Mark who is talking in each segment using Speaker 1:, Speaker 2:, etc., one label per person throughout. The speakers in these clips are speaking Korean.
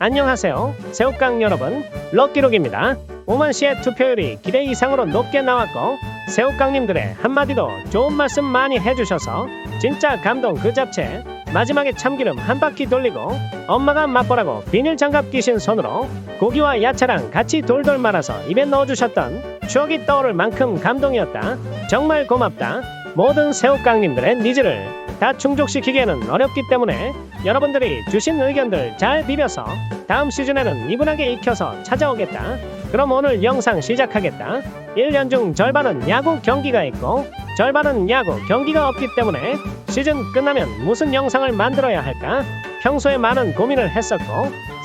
Speaker 1: 안녕하세요. 새우깡 여러분, 럭키록입니다. 오만씨의 투표율이 기대 이상으로 높게 나왔고 새우깡님들의 한마디도 좋은 말씀 많이 해주셔서 진짜 감동 그 잡채. 마지막에 참기름 한 바퀴 돌리고 엄마가 맛보라고 비닐장갑 끼신 손으로 고기와 야채랑 같이 돌돌 말아서 입에 넣어주셨던 추억이 떠오를 만큼 감동이었다. 정말 고맙다. 모든 새우깡님들의 니즈를 다 충족시키기에는 어렵기 때문에 여러분들이 주신 의견들 잘 비벼서 다음 시즌에는 이분하게 익혀서 찾아오겠다. 그럼 오늘 영상 시작하겠다. 1년 중 절반은 야구 경기가 있고 절반은 야구 경기가 없기 때문에 시즌 끝나면 무슨 영상을 만들어야 할까? 평소에 많은 고민을 했었고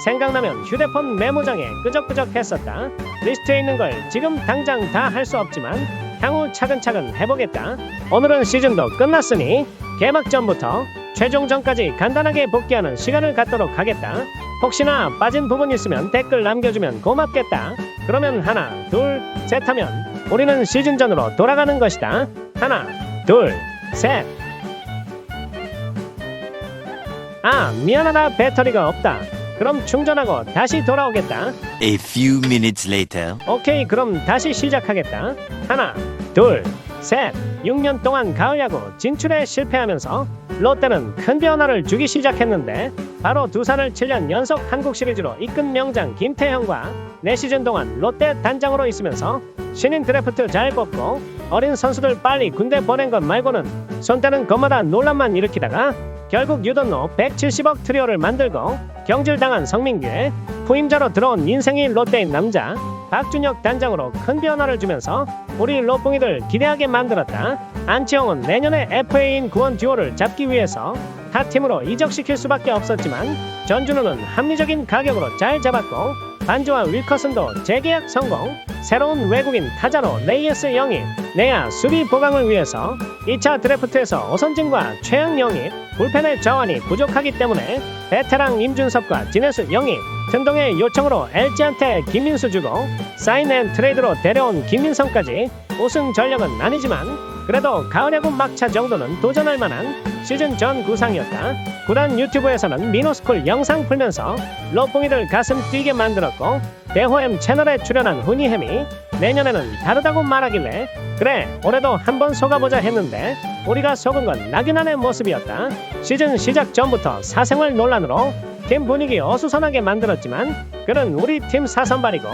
Speaker 1: 생각나면 휴대폰 메모장에 끄적끄적 했었다. 리스트에 있는 걸 지금 당장 다 할 수 없지만 향후 차근차근 해보겠다. 오늘은 시즌도 끝났으니 개막전부터 최종전까지 간단하게 복귀하는 시간을 갖도록 하겠다. 혹시나 빠진 부분 있으면 댓글 남겨주면 고맙겠다. 그러면 하나, 둘, 셋 하면 우리는 시즌전으로 돌아가는 것이다. 하나, 둘, 셋. 아, 미안하다. 배터리가 없다. 그럼 충전하고 다시 돌아오겠다.
Speaker 2: A few minutes later.
Speaker 1: 오케이, 그럼 다시 시작하겠다. 하나, 둘, 셋. 6년 동안 가을야구 진출에 실패하면서 롯데는 큰 변화를 주기 시작했는데 바로 두산을 7년 연속 한국 시리즈로 이끈 명장 김태형과 4시즌 동안 롯데 단장으로 있으면서 신인 드래프트 잘 뽑고 어린 선수들 빨리 군대 보낸 것 말고는 손대는 것마다 논란만 일으키다가 결국 유돈노 170억 트리오를 만들고 경질당한 성민규에 후임자로 들어온 인생이 롯데인 남자 박준혁 단장으로 큰 변화를 주면서 우리 롯붕이들 기대하게 만들었다. 안치홍은 내년에 FA인 구원 듀오를 잡기 위해서 타 팀으로 이적시킬 수밖에 없었지만 전준우는 합리적인 가격으로 잘 잡았고 반주와 윌커슨도 재계약 성공. 새로운 외국인 타자로 레이에스 영입. 내야 수비 보강을 위해서 2차 드래프트에서 오선진과 최영 영입. 불펜의 저완이 부족하기 때문에 베테랑 임준섭과 진해수 영입. 튼동의 요청으로 LG한테 김민수 주고 사인앤트레이드로 데려온 김민성까지 우승 전력은 아니지만 그래도 가을야구 막차 정도는 도전할 만한 시즌 전 구상이었다. 구단 유튜브에서는 미노스쿨 영상 풀면서 롯붕이들 가슴 뛰게 만들었고 대호엠 채널에 출연한 훈이햄이 내년에는 다르다고 말하길래 그래 올해도 한번 속아보자 했는데 우리가 속은 건 낙인안의 모습이었다. 시즌 시작 전부터 사생활 논란으로 팀 분위기 어수선하게 만들었지만 그는 우리 팀 사선발이고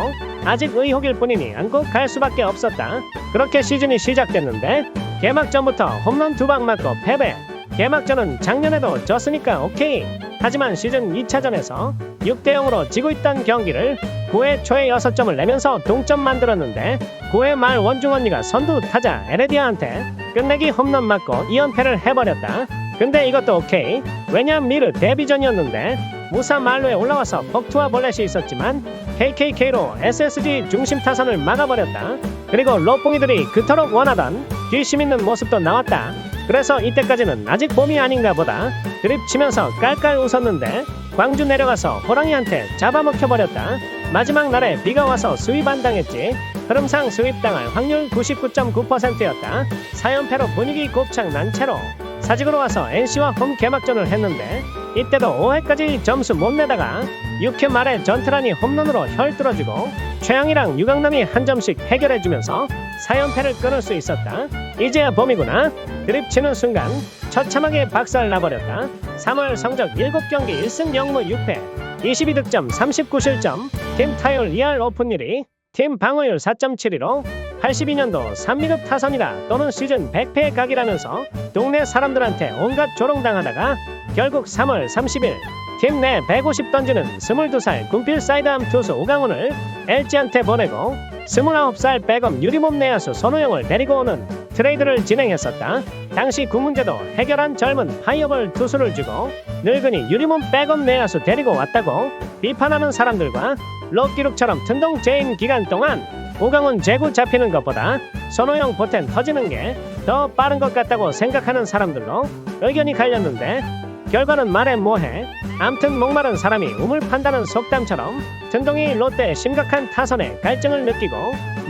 Speaker 1: 아직 의혹일 뿐이니 안고 갈 수밖에 없었다. 그렇게 시즌이 시작됐는데 개막전부터 홈런 2방 맞고 패배. 개막전은 작년에도 졌으니까 오케이. 하지만 시즌 2차전에서 6대0으로 지고 있던 경기를 9회 초에 6점을 내면서 동점 만들었는데 9회 말 원중 언니가 선두 타자 에레디아한테 끝내기 홈런 맞고 2연패를 해버렸다. 근데 이것도 오케이. 왜냐 미르 데뷔전이었는데 무사 말루에 올라와서 폭투와 볼넷이 있었지만 KKK로 SSG 중심 타선을 막아버렸다. 그리고 롯붕이들이 그토록 원하던 뒷심 있는 모습도 나왔다. 그래서 이때까지는 아직 봄이 아닌가 보다 드립 치면서 깔깔 웃었는데 광주 내려가서 호랑이한테 잡아먹혀버렸다. 마지막 날에 비가 와서 수입 안 당했지. 흐름상 수입당할 확률 99.9%였다. 4연패로 분위기 곱창 난 채로 사직으로 와서 NC와 홈 개막전을 했는데 이때도 5회까지 점수 못 내다가 6회 말에 전트란이 홈런으로 혈 뚫어주고 최양이랑 유강남이 한 점씩 해결해주면서 4연패를 끊을 수 있었다. 이제야 봄이구나. 드립 치는 순간 처참하게 박살 나버렸다. 3월 성적 7경기 1승 0무 6패 22득점 39실점 팀 타율 2할 오픈 1위 팀 방어율 4.72로 82년도 3리급 타선이라 또는 시즌 100패의 각이라면서 동네 사람들한테 온갖 조롱당하다가 결국 3월 30일 팀 내 150 던지는 22살 군필 사이드암 투수 오강훈을 LG한테 보내고 29살 백업 유리몸 내야수 손호영을 데리고 오는 트레이드를 진행했었다. 당시 그 문제도 해결한 젊은 하이어볼 투수를 주고 늙은이 유리몸 백업 내야수 데리고 왔다고 비판하는 사람들과 럭기룩처럼 튼동 재임 기간 동안 오강훈 재구 잡히는 것보다 손호영 포텐 터지는 게 더 빠른 것 같다고 생각하는 사람들로 의견이 갈렸는데 결과는 말해 뭐해. 암튼 목마른 사람이 우물 판다는 속담처럼 튼동이 롯데의 심각한 타선에 갈증을 느끼고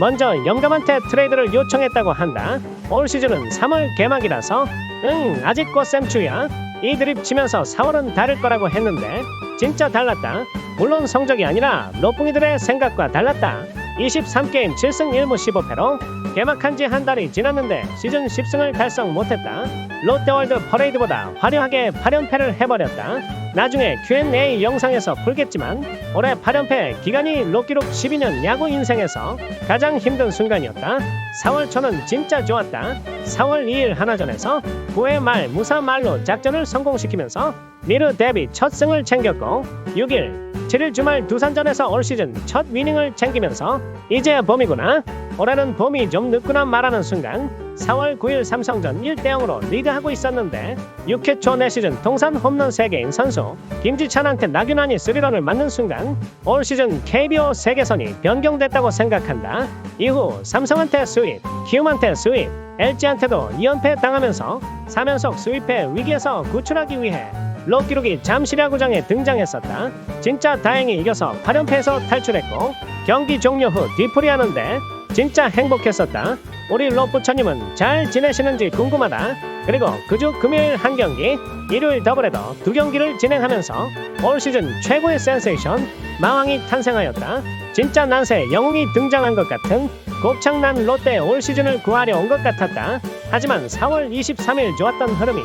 Speaker 1: 먼저 영감한테 트레이드를 요청했다고 한다. 올 시즌은 3월 개막이라서 응, 아직 꽃샘추위야. 이 드립 치면서 4월은 다를 거라고 했는데 진짜 달랐다. 물론 성적이 아니라 로뿡이들의 생각과 달랐다. 23게임 7승 1무 15패로 개막한 지 한 달이 지났는데 시즌 10승을 달성 못했다. 롯데월드 퍼레이드보다 화려하게 8연패를 해버렸다. 나중에 Q&A 영상에서 풀겠지만 올해 8연패 기간이 롯기록 12년 야구 인생에서 가장 힘든 순간이었다. 4월 초는 진짜 좋았다. 4월 2일 하나전에서 9회 말 무사 말로 작전을 성공시키면서 미르 데뷔 첫 승을 챙겼고 6일 7일 주말 두산전에서 올 시즌 첫 위닝을 챙기면서 이제야 봄이구나. 올해는 봄이 좀 늦구나 말하는 순간 4월 9일 삼성전 1대0으로 리드하고 있었는데 6회 초 내시즌 통산 홈런 3개인 선수 김지찬한테 나균환이 3런을 맞는 순간 올 시즌 KBO 세계선이 변경됐다고 생각한다. 이후 삼성한테 스윕, 키움한테 스윕, LG한테도 2연패 당하면서 3연속 스윕의 위기에서 구출하기 위해 롯 기록이 잠실 야구장에 등장했었다. 진짜 다행히 이겨서 8연패에서 탈출했고 경기 종료 후 뒤풀이하는데 진짜 행복했었다. 우리 롯 부처님은 잘 지내시는지 궁금하다. 그리고 그주 금요일 한 경기, 일요일 더블헤더 2경기를 진행하면서 올 시즌 최고의 센세이션 마왕이 탄생하였다. 진짜 난세 영웅이 등장한 것 같은 곱창난 롯데 올 시즌을 구하려 온 것 같았다. 하지만 4월 23일 좋았던 흐름이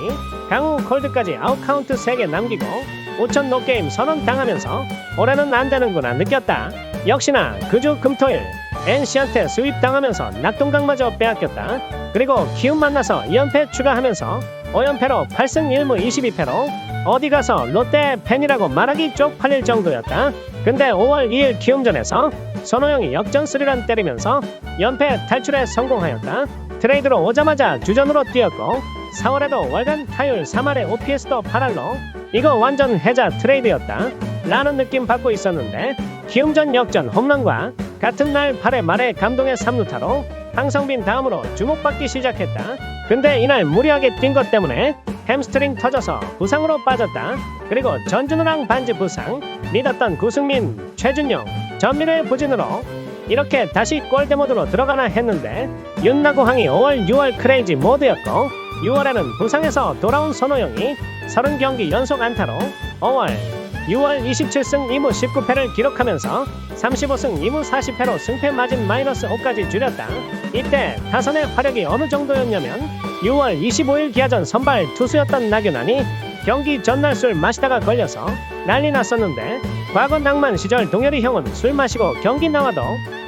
Speaker 1: 강우 콜드까지 아웃카운트 3개 남기고 우천 노게임 선언 당하면서 올해는 안 되는구나 느꼈다. 역시나 그주 금토일 NC한테 스윕 당하면서 낙동강마저 빼앗겼다. 그리고 키움 만나서 2연패 추가하면서 5연패로 8승 1무 22패로 어디 가서 롯데 팬이라고 말하기 쪽팔릴 정도였다. 근데 5월 2일 키움전에서 손호영이 역전 3런 때리면서 연패 탈출에 성공하였다. 트레이드로 오자마자 주전으로 뛰었고 4월에도 월간 타율 3할에 OPS도 8할로 이거 완전 해자 트레이드였다 라는 느낌 받고 있었는데 키움전 역전 홈런과 같은 날 8회 말에 감동의 3루타로 황성빈 다음으로 주목받기 시작했다. 근데 이날 무리하게 뛴 것 때문에 햄스트링 터져서 부상으로 빠졌다. 그리고 전준우랑 반지 부상, 믿었던 구승민, 최준용, 전민호의 부진으로 이렇게 다시 골대 모드로 들어가나 했는데 윤나고항이 5월 6월 크레이지 모드였고 6월에는 부상에서 돌아온 손호영이 30경기 연속 안타로 5월 6월 27승 2무 19패를 기록하면서 35승 2무 40패로 승패 마진 -5까지 줄였다. 이때 타선의 화력이 어느 정도였냐면 6월 25일 기아전 선발 투수였던 나균환이 경기 전날 술 마시다가 걸려서 난리 났었는데 과거 낭만 시절 동열이 형은 술 마시고 경기 나와도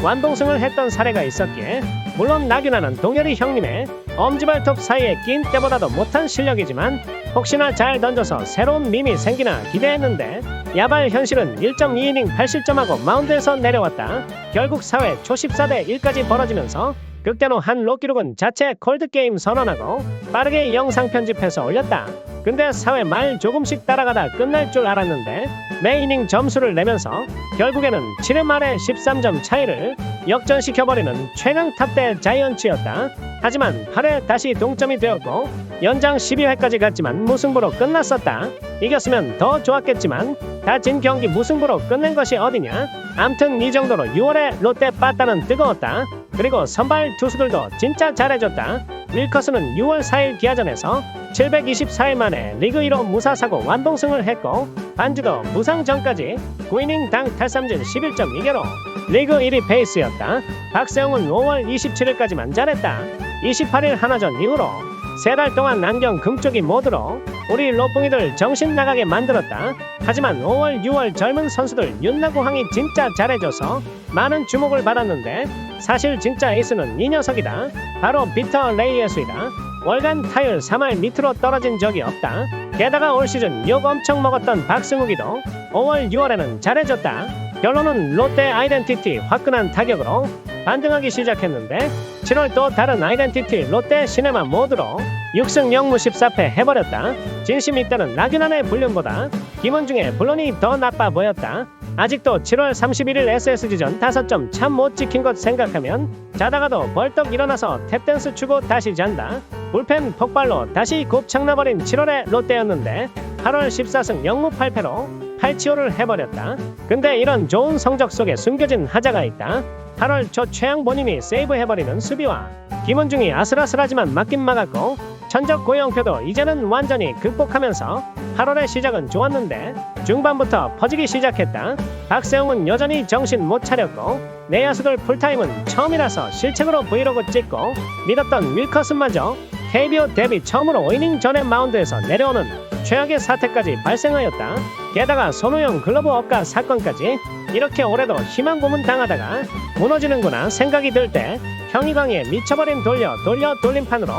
Speaker 1: 완봉승을 했던 사례가 있었기에 물론 나균환은 동열이 형님의 엄지발톱 사이에 낀 때보다도 못한 실력이지만 혹시나 잘 던져서 새로운 밈이 생기나 기대했는데 야발 현실은 1.2이닝 8실점하고 마운드에서 내려왔다. 결국 4회 초 14대 1까지 벌어지면서 극대노 한 롯기록은 자체 콜드게임 선언하고 빠르게 영상 편집해서 올렸다. 근데 4회 말 조금씩 따라가다 끝날 줄 알았는데 매 이닝 점수를 내면서 결국에는 7회 말에 13점 차이를 역전시켜버리는 최강 탑대 자이언츠였다. 하지만 8회 다시 동점이 되었고 연장 12회까지 갔지만 무승부로 끝났었다. 이겼으면 더 좋았겠지만 다진 경기 무승부로 끝낸 것이 어디냐. 암튼 이 정도로 6월에 롯데 빠따는 뜨거웠다. 그리고 선발 투수들도 진짜 잘해줬다. 윌커스는 6월 4일 기아전에서 724일 만에 리그 1호 무사사고 완봉승을 했고 반지도 부상 전까지 9이닝 당 탈삼진 11.2개로 리그 1위 페이스였다. 박세웅은 5월 27일까지만 잘했다. 28일 하나전 이후로 3달 동안 안경 금쪽이 모드로 우리 롯봉이들 정신 나가게 만들었다. 하지만 5월 6월 젊은 선수들 윤나고항이 진짜 잘해줘서 많은 주목을 받았는데 사실 진짜 에이스는 이 녀석이다. 바로 비터 레이에스이다. 월간 타율 3할 밑으로 떨어진 적이 없다. 게다가 올 시즌 욕 엄청 먹었던 박승욱이도 5월 6월에는 잘해줬다. 결론은 롯데 아이덴티티 화끈한 타격으로 반등하기 시작했는데 7월 또 다른 아이덴티티 롯데 시네마 모드로 6승 0무 14패 해버렸다. 진심 이때는 나균환의 불륜보다 김원중의 불륜이 더 나빠 보였다. 아직도 7월 31일 SSG전 5점 참 못 지킨 것 생각하면 자다가도 벌떡 일어나서 탭댄스 추고 다시 잔다. 불펜 폭발로 다시 곱창나버린 7월의 롯데였는데 8월 14승 0무 8패로 팔치오를 해버렸다. 근데 이런 좋은 성적 속에 숨겨진 하자가 있다. 8월 초 최양 본인이 세이브해버리는 수비와 김원중이 아슬아슬하지만 맞긴 막았고 천적 고영표도 이제는 완전히 극복하면서 8월의 시작은 좋았는데 중반부터 퍼지기 시작했다. 박세웅은 여전히 정신 못 차렸고 내야수들 풀타임은 처음이라서 실책으로 브이로그 찍고 믿었던 윌커슨마저 KBO 데뷔 처음으로 5이닝 전에 마운드에서 내려오는 최악의 사태까지 발생하였다. 게다가 손호영 글러브 억가 사건까지. 이렇게 올해도 희망 고문 당하다가 무너지는구나 생각이 들 때 형이광에 미쳐버린 돌림판으로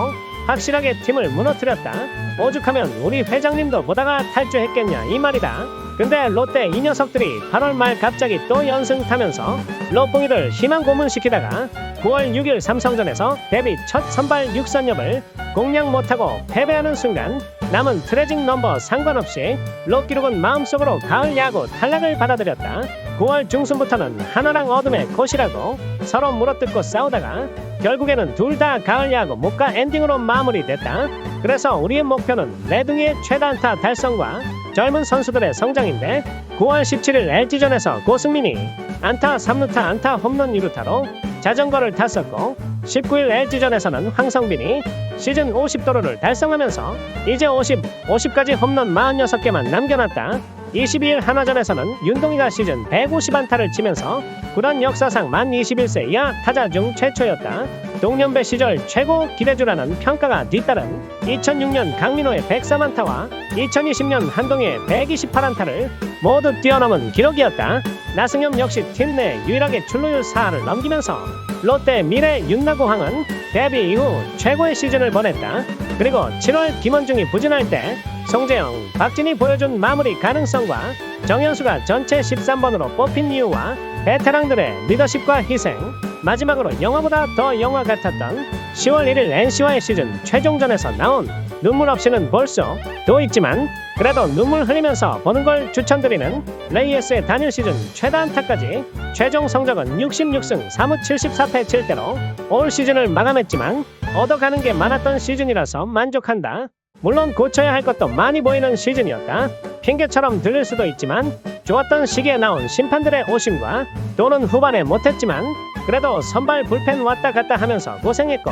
Speaker 1: 확실하게 팀을 무너뜨렸다. 오죽하면 우리 회장님도 보다가 탈주했겠냐 이 말이다. 근데 롯데 이 녀석들이 8월 말 갑자기 또 연승 타면서 롯봉이를 희망 고문시키다가 9월 6일 삼성전에서 데뷔 첫 선발 6선엽을 공략 못하고 패배하는 순간 남은 트레징 넘버 상관없이 롯 기록은 마음속으로 가을 야구 탈락을 받아들였다. 9월 중순부터는 하나랑 어둠의 콧이라고 서로 물어뜯고 싸우다가 결국에는 둘 다 가을 야구 못가 엔딩으로 마무리됐다. 그래서 우리의 목표는 레둥이의 최다안타 달성과 젊은 선수들의 성장인데 9월 17일 LG전에서 고승민이 안타 3루타 안타 홈런 2루타로 자전거를 탔었고 19일 LG전에서는 황성빈이 시즌 50도루를 달성하면서 이제 50까지 홈런 46개만 남겨놨다. 22일 한화전에서는 윤동희가 시즌 150안타를 치면서 구단 역사상 만 21세 이하 타자 중 최초였다. 동년배 시절 최고 기대주라는 평가가 뒤따른 2006년 강민호의 103안타와 2020년 한동희의 128안타를 모두 뛰어넘은 기록이었다. 나승엽 역시 팀 내 유일하게 출루율 4할을 넘기면서 롯데 미래 윤나고항은 데뷔 이후 최고의 시즌을 보냈다. 그리고 7월 김원중이 부진할 때 송재영, 박진이 보여준 마무리 가능성과 정현수가 전체 13번으로 뽑힌 이유와 베테랑들의 리더십과 희생, 마지막으로 영화보다 더 영화 같았던 10월 1일 NC와의 시즌 최종전에서 나온 눈물 없이는 볼 수도 있지만 그래도 눈물 흘리면서 보는 걸 추천드리는 레이에스의 단일 시즌 최다 안타까지. 최종 성적은 66승 3무 74패 7대로 올 시즌을 마감했지만 얻어가는 게 많았던 시즌이라서 만족한다. 물론 고쳐야 할 것도 많이 보이는 시즌이었다. 핑계처럼 들릴 수도 있지만 좋았던 시기에 나온 심판들의 오심과 또는 후반에 못했지만 그래도 선발 불펜 왔다 갔다 하면서 고생했고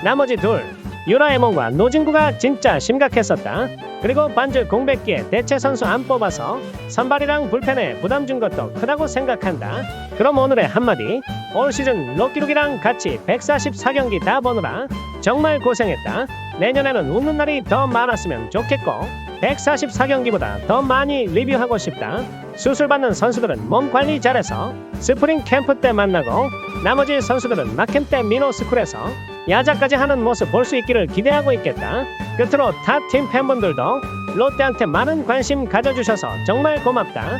Speaker 1: 나머지 둘 유라에몽과 노진구가 진짜 심각했었다. 그리고 반주 공백기에 대체 선수 안 뽑아서 선발이랑 불펜에 부담 준 것도 크다고 생각한다. 그럼 오늘의 한마디, 올 시즌 롯 기록이랑 같이 144경기 다 보느라 정말 고생했다. 내년에는 웃는 날이 더 많았으면 좋겠고 144경기보다 더 많이 리뷰하고 싶다. 수술받는 선수들은 몸 관리 잘해서 스프링 캠프 때 만나고 나머지 선수들은 막캠 때 미노스쿨에서 야자까지 하는 모습 볼 수 있기를 기대하고 있겠다. 끝으로 타 팀 팬분들도 롯데한테 많은 관심 가져주셔서 정말 고맙다.